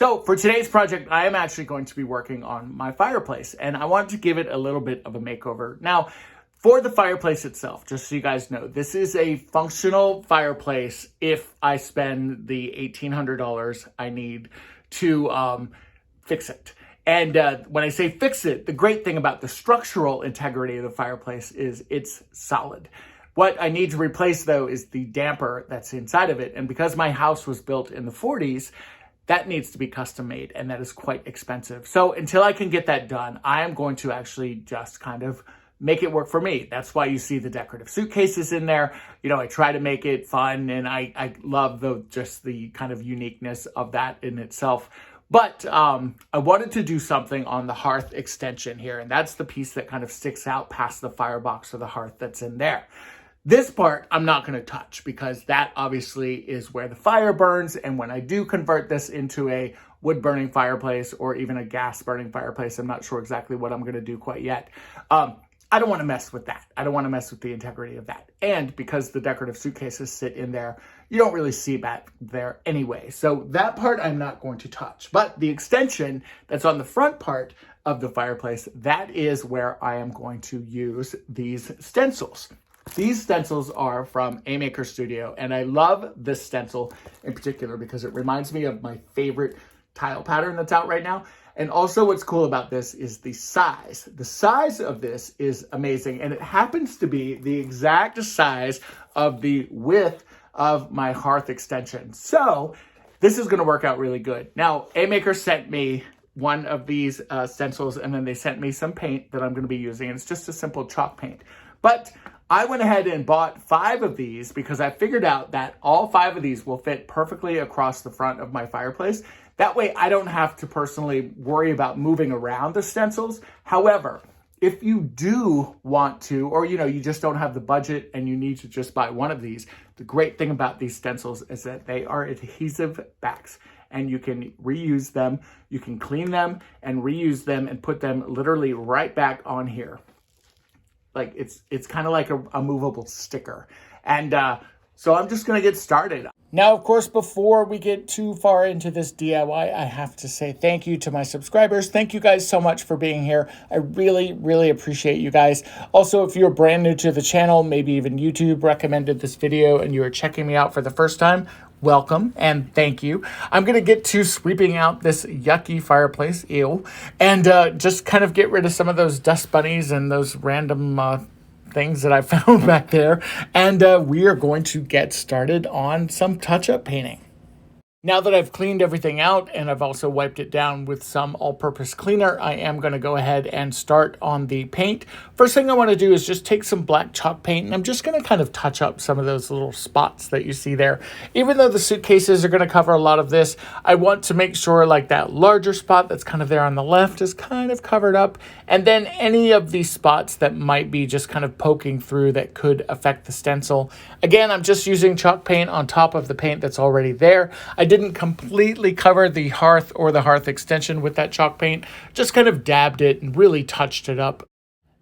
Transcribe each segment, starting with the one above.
So for today's project, I am actually going to be working on my fireplace, and I want to give it a little bit of a makeover. Now, for the fireplace itself, just so you guys know, this is a functional fireplace if I spend the $1,800 I need to fix it. And when I say fix it, the great thing about the structural integrity of the fireplace is it's solid. What I need to replace, though, is the damper that's inside of it. And because my house was built in the 40s, that needs to be custom made, and that is quite expensive. So until I can get that done, I am going to actually just kind of make it work for me. That's why you see the decorative suitcases in there. You know, I try to make it fun, and I love just the kind of uniqueness of that in itself. But I wanted to do something on the hearth extension here, and that's the piece that kind of sticks out past the firebox or the hearth that's in there. This part I'm not going to touch because that obviously is where the fire burns, and when I do convert this into a wood-burning fireplace or even a gas-burning fireplace, I'm not sure exactly what I'm going to do quite yet. I don't want to mess with that. I don't want to mess with the integrity of that. And because the decorative suitcases sit in there, you don't really see that there anyway. So that part I'm not going to touch. But the extension that's on the front part of the fireplace, that is where I am going to use these stencils. These stencils are from A Maker Studio, and I love this stencil in particular because it reminds me of my favorite tile pattern that's out right now. And also what's cool about this is the size. The size of this is amazing, and it happens to be the exact size of the width of my hearth extension. So this is gonna work out really good. Now, A Maker sent me one of these stencils, and then they sent me some paint that I'm gonna be using, and it's just a simple chalk paint. But I went ahead and bought 5 of these because I figured out that all 5 of these will fit perfectly across the front of my fireplace. That way I don't have to personally worry about moving around the stencils. However, if you do want to, or you just don't have the budget and you need to just buy one of these, the great thing about these stencils is that they are adhesive backs, and you can reuse them, you can clean them and reuse them and put them literally right back on here. Like it's kind of like a movable sticker. And so I'm just gonna get started. Now, of course, before we get too far into this DIY, I have to say thank you to my subscribers. Thank you guys so much for being here. I really, really appreciate you guys. Also, if you're brand new to the channel, maybe even YouTube recommended this video and you are checking me out for the first time, welcome and thank you. I'm going to get to sweeping out this yucky fireplace, ew, and just kind of get rid of some of those dust bunnies and those random things that I found back there. And we are going to get started on some touch-up painting. Now that I've cleaned everything out and I've also wiped it down with some all-purpose cleaner, I am going to go ahead and start on the paint. First thing I want to do is just take some black chalk paint, and I'm just going to kind of touch up some of those little spots that you see there. Even though the suitcases are going to cover a lot of this, I want to make sure like that larger spot that's kind of there on the left is kind of covered up, and then any of these spots that might be just kind of poking through that could affect the stencil. Again, I'm just using chalk paint on top of the paint that's already there. I didn't completely cover the hearth or the hearth extension with that chalk paint, just kind of dabbed it and really touched it up.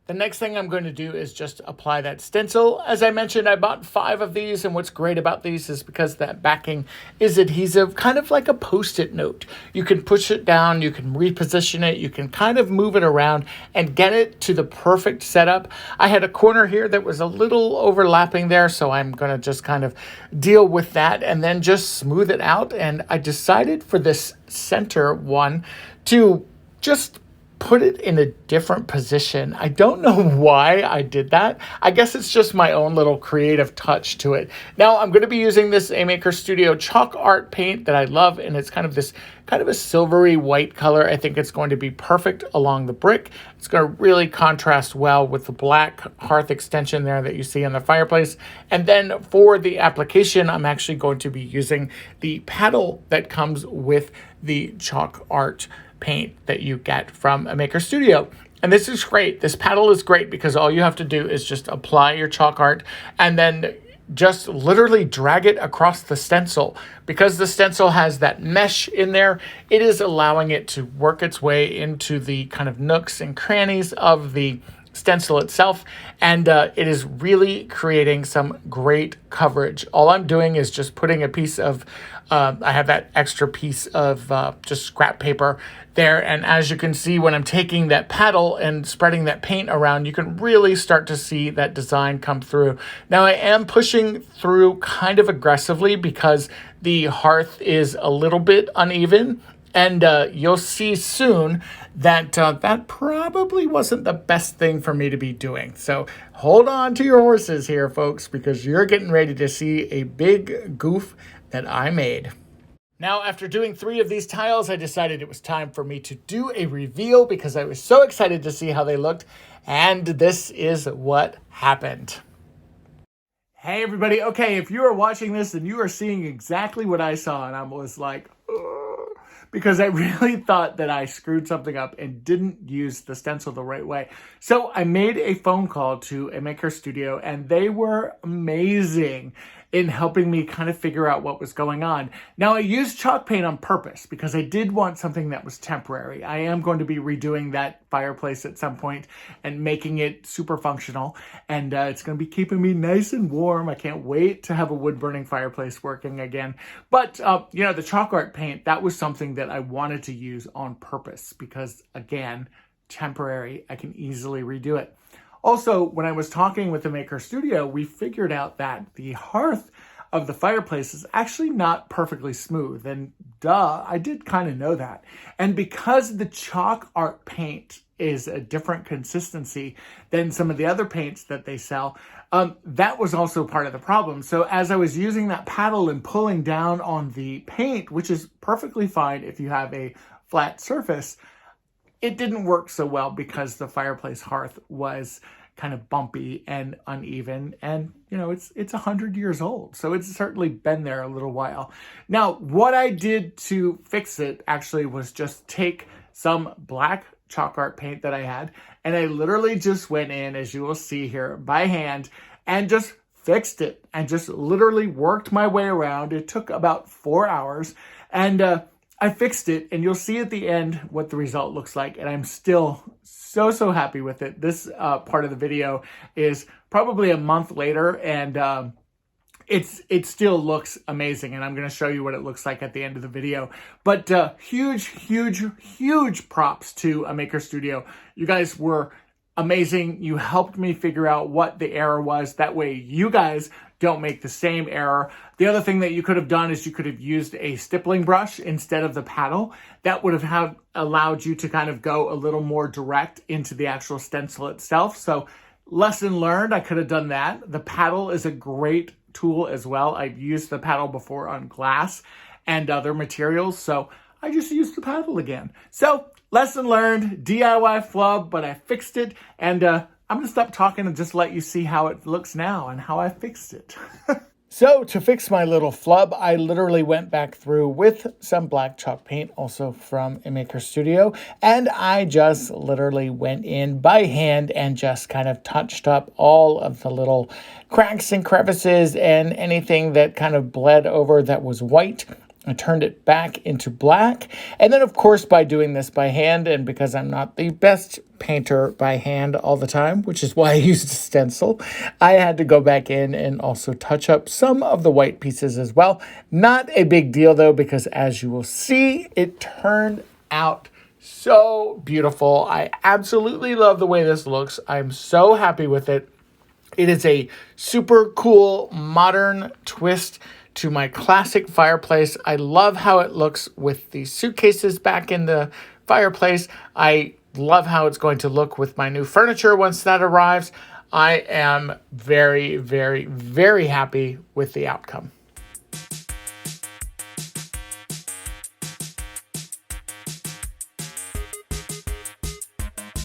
The next thing I'm going to do is just apply that stencil. As I mentioned, I bought 5 of these, and what's great about these is because that backing is adhesive, kind of like a Post-it note. You can push it down, you can reposition it, you can kind of move it around and get it to the perfect setup. I had a corner here that was a little overlapping there, so I'm going to just kind of deal with that and then just smooth it out. And I decided for this center one to just put it in a different position. I don't know why I did that. I guess it's just my own little creative touch to it. Now I'm going to be using this A Maker Studio chalk art paint that I love, and it's kind of a silvery white color. I think it's going to be perfect along the brick. It's going to really contrast well with the black hearth extension there that you see in the fireplace. And then for the application, I'm actually going to be using the paddle that comes with the chalk art paint that you get from A Maker Studio. And this is great. This paddle is great because all you have to do is just apply your chalk art and then just literally drag it across the stencil. Because the stencil has that mesh in there, it is allowing it to work its way into the kind of nooks and crannies of the stencil itself, and it is really creating some great coverage. All I'm doing is just putting a piece of, I have that extra piece of just scrap paper there, and as you can see, when I'm taking that paddle and spreading that paint around, you can really start to see that design come through. Now I am pushing through kind of aggressively because the hearth is a little bit uneven, and you'll see soon that that probably wasn't the best thing for me to be doing. So hold on to your horses here, folks, because you're getting ready to see a big goof that I made. Now, after doing 3 of these tiles, I decided it was time for me to do a reveal because I was so excited to see how they looked. And this is what happened. Hey, everybody. Okay, if you are watching this, then you are seeing exactly what I saw. And I was like, ugh, because I really thought that I screwed something up and didn't use the stencil the right way. So I made a phone call to a maker studio, and they were amazing in helping me kind of figure out what was going on. Now, I used chalk paint on purpose because I did want something that was temporary. I am going to be redoing that fireplace at some point and making it super functional, and it's going to be keeping me nice and warm. I can't wait to have a wood-burning fireplace working again. But, you know, the chalk art paint, that was something that I wanted to use on purpose because, again, temporary. I can easily redo it. Also, when I was talking with the Maker Studio, we figured out that the hearth of the fireplace is actually not perfectly smooth. And duh, I did kind of know that. And because the chalk art paint is a different consistency than some of the other paints that they sell, that was also part of the problem. So as I was using that paddle and pulling down on the paint, which is perfectly fine if you have a flat surface, it didn't work so well because the fireplace hearth was kind of bumpy and uneven, and you know, it's 100 years old, so it's certainly been there a little while. Now, what I did to fix it actually was just take some black chalk art paint that I had, and I literally just went in, as you will see here, by hand, and just fixed it, and just literally worked my way around. It took about 4 hours, and I fixed it, and you'll see at the end what the result looks like, and I'm still so happy with it. This part of the video is probably a month later, and it still looks amazing, and I'm going to show you what it looks like at the end of the video. But huge props to a Maker Studio. You guys were amazing. You helped me figure out what the error was. That way you guys don't make the same error. The other thing that you could have done is you could have used a stippling brush instead of the paddle. That would have allowed you to kind of go a little more direct into the actual stencil itself. So lesson learned, I could have done that. The paddle is a great tool as well. I've used the paddle before on glass and other materials, so I just used the paddle again. So lesson learned, DIY flub, but I fixed it, and I'm going to stop talking and just let you see how it looks now and how I fixed it. So to fix my little flub, I literally went back through with some black chalk paint, also from a Maker Studio, and I just literally went in by hand and just kind of touched up all of the little cracks and crevices and anything that kind of bled over that was white. I turned it back into black. And then, of course, by doing this by hand, and because I'm not the best painter by hand all the time, which is why I used a stencil, I had to go back in and also touch up some of the white pieces as well. Not a big deal, though, because as you will see, it turned out so beautiful. I absolutely love the way this looks. I'm so happy with it. It is a super cool, modern twist to my classic fireplace. I love how it looks with the suitcases back in the fireplace. I love how it's going to look with my new furniture once that arrives. I am very happy with the outcome.